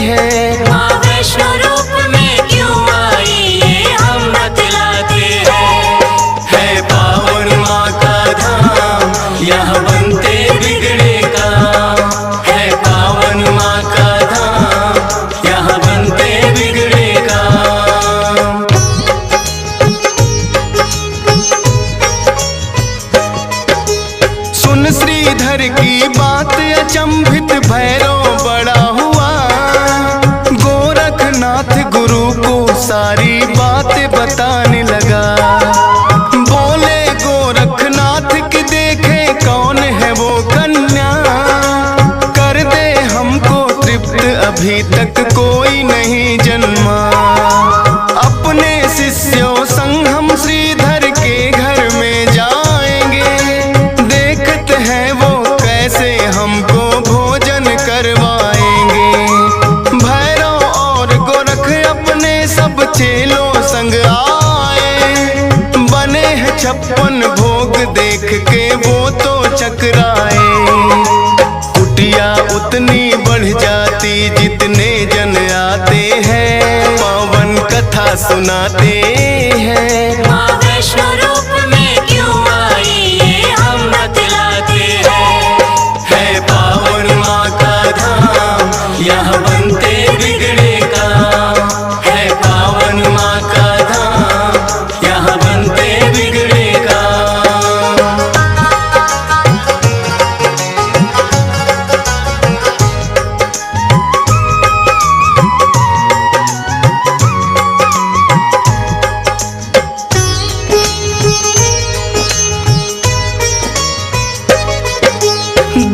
हैं। माँ वैष्णो रूप में क्यों आई ये हम बतलाते हैं। है पावन माँ का धाम, यहाँ बनते बिगड़े काम। है पावन माँ का धाम, यहाँ बनते बिगड़े काम। सुन श्रीधर की बात अचंभित भैरव बड़ा हुआ, गोरखनाथ गुरु को सारी बातें बताने लगा। बोले गोरखनाथ के देखे कौन है वो कन्या, कर दे हमको तृप्त अभी तक कोई नहीं जन्मा। अपने शिष्यों संग हम श्रीधर के घर में जाएंगे, देखते हैं वो कैसे हमको भोजन करवाएंगे। भैरव और गोरख अपने सब चेलों संग आए, बने हैं 56 भोग देख के वो तो चकराए। कुटिया उतनी बढ़ जाती जितने जन आते हैं, पावन कथा सुनाते हैं। माँ वैष्णो रूप में क्यों आई ये हम बतलाते हैं। है पावन माँ का धाम, यहाँ बनते बिगड़े काम। है पावन माँ का धाम, यहाँ बनते बिगड़े काम।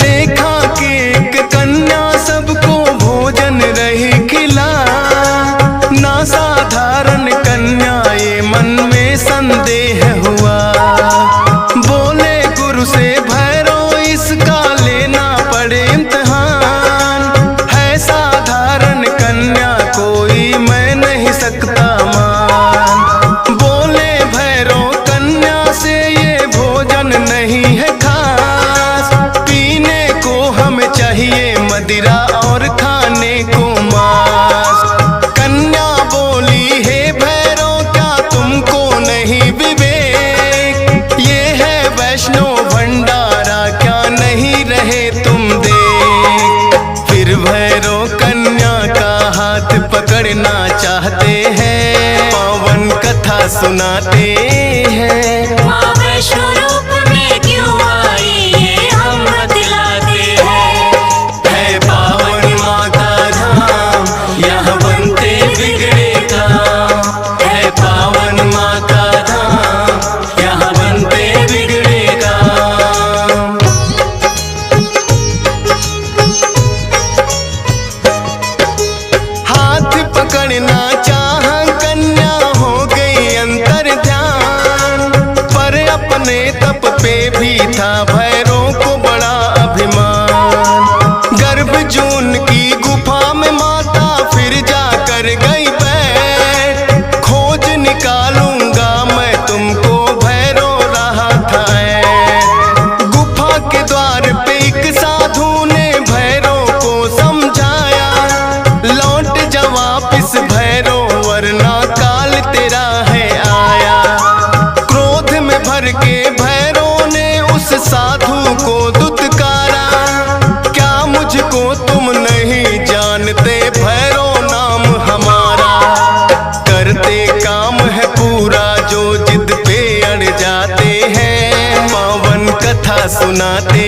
देखा कि एक कन्या सबको भोजन रही खिला, ना साधारण कन्या ये मन में संदेह हुआ। बोले गुरु से भैरव इसका लेना पड़े इम्तिहान, है साधारण कन्या कोई मैं नहीं सकता मान। बोले भैरव कन्या से ये भोजन नहीं है खास, पीने को हमें चाहिए मदिरा और खाने को मांस। कन्या बोली हे भैरव क्या तुमको नहीं विवेक, ये है वैष्णो भंडारा क्या नहीं रहे तुम देख। फिर भैरव कन्या का हाथ पकड़ना चाहते हैं, पावन कथा सुनाते हैं। माँ वैष्णो रूप में क्यों आई ये हम बतलाते हैं। है पावन माँ का धाम, यहाँ बनते बिगड़े काम। है पावन माँ का धाम, यहाँ बनते बिगड़े काम। हाथ पकड़ना चाह कन्या हो गई अंतर ध्यान, पर अपने तप पे भी था भैरव को बड़ा अभिमान। गर्भ जून की गुफा में माता फिर जाकर गई बैठ, खो कथा सुनाते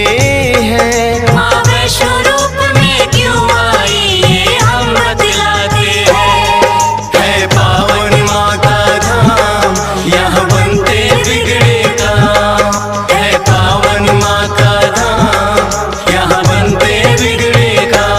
हैं। माँ वैष्णो रूप में क्यों आई ये हम बतलाते हैं। है पावन माँ का धाम, यहाँ बनते बिगड़े काम। है पावन माँ का धाम, यहाँ बनते बिगड़े काम।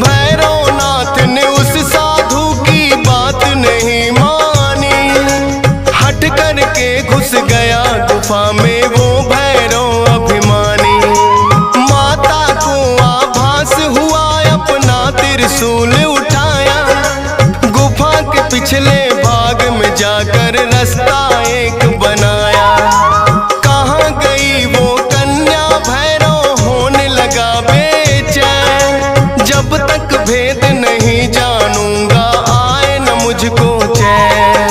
भैरवनाथ ने उस साधु की बात नहीं मानी, हट करके घुस गया गुफा में वो भैरव अभिमानी। माता को आभास हुआ, अपना त्रिशूल उठाया, गुफा के पिछले भाग में जाकर रास्ता एक बनाया। कहाँ गई वो कन्या, भैरव होने लगा बेचैन। जब तक भेद नहीं जानूंगा आए न मुझको चैन।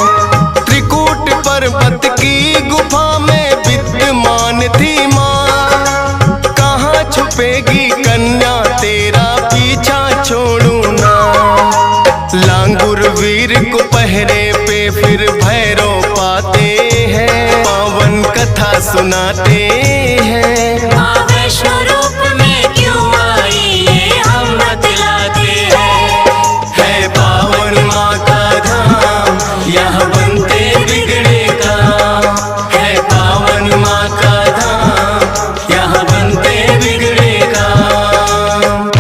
त्रिकूट पर्वत की गुफा में विद्यमान थी माँ, कहाँ छुपेगी कन्या तेरा पीछा छोड़ू ना। लांगुर वीर को पहरे पे फिर भैरव पाते हैं, पावन कथा सुनाते हैं। माँ वैष्णो रूप में क्यों आई ये हम बतलाते हैं। है पावन माँ का धाम, यहाँ बनते बिगड़े काम। है पावन माँ का धाम, यहाँ बनते बिगड़े काम।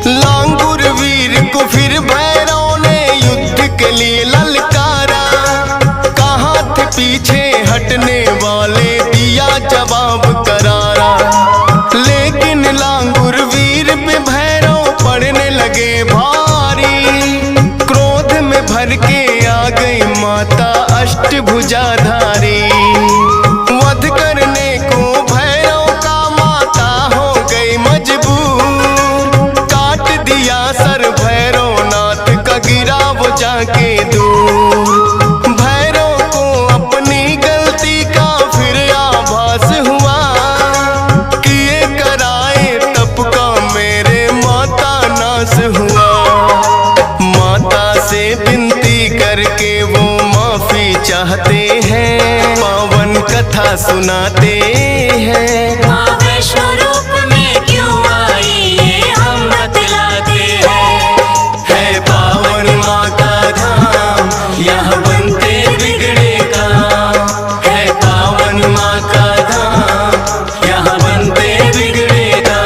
लांगुर वीर को फिर भैरव ने युद्ध के लिए ललकारा, कहाँ थे पीछे हटने वाले, दिया जवाब करारा। लेकिन लांगुर वीर पे भैरव पड़ने लगे भारी, क्रोध में भर के आ गई माता अष्टभुजाधारी। वध करने को भैरव का माता हो गई मजबूर, काट दिया सर भैरवनाथ का, गिरा वो जाके दूर। भैरव को अपनी गलती का फिर आभास हुआ, किए कराए तप का मेरे माता नाश हुआ। माता से विनती करके वो माफी चाहते हैं, पावन कथा सुनाते हैं। माँ वैष्णो रूप में क्यों आई ये हम बतलाते हैं। है पावन माँ का धाम, यहाँ बनते बिगड़े काम। है पावन माँ का धाम, यहाँ बनते बिगड़े काम।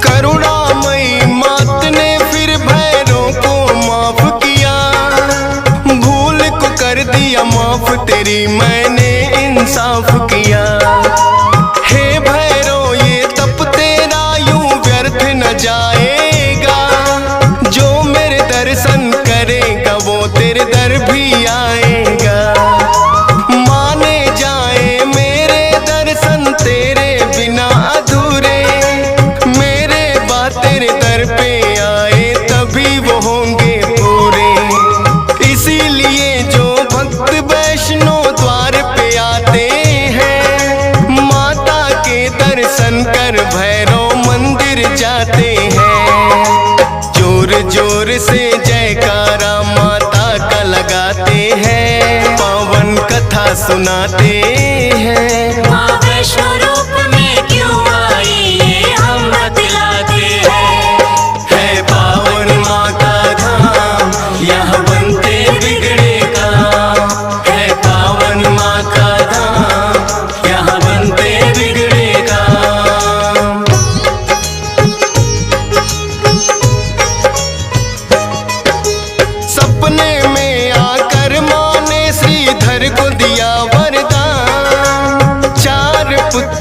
करुणामयी मात ने फिर भैरव को माफ किया, भूल को कर दिया माफ, तेरी मैंने इंसाफ किया। हे भैरव ये तप तेरा यूं व्यर्थ न जाएगा, जो मेरे दर्शन करेगा वो तेरे दर भी आएगा। माने जाए मेरे दर्शन तेरे बिना अधूरे, मेरे बात तेरे दर पे आए तभी वो होंगे पूरे। इसीलिए जो भक्त वैष्णो द्वार पे आते हैं, माता के दर्शन कर भैरव मंदिर जाते हैं। जोर जोर से जयकारा माता का लगाते हैं, पावन कथा सुनाते हैं। माँ वैष्णो रूप में क्यों आई ये हम बतलाते हैं। है पावन माँ का धाम, यहाँ बनते बिगड़े काम। है पावन माँ का धाम, यहाँ बनते बिगड़े काम। सपने में आकर माँ ने श्रीधर को दिया वरदान, 4 पुत्र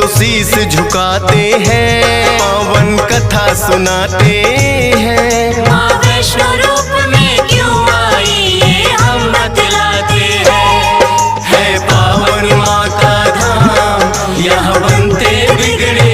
तो शीश झुकाते हैं, पावन कथा सुनाते हैं। माँ वैष्णो रूप में क्यों आई ये हम बतलाते हैं। है पावन माँ का धाम, यहाँ बनते बिगड़े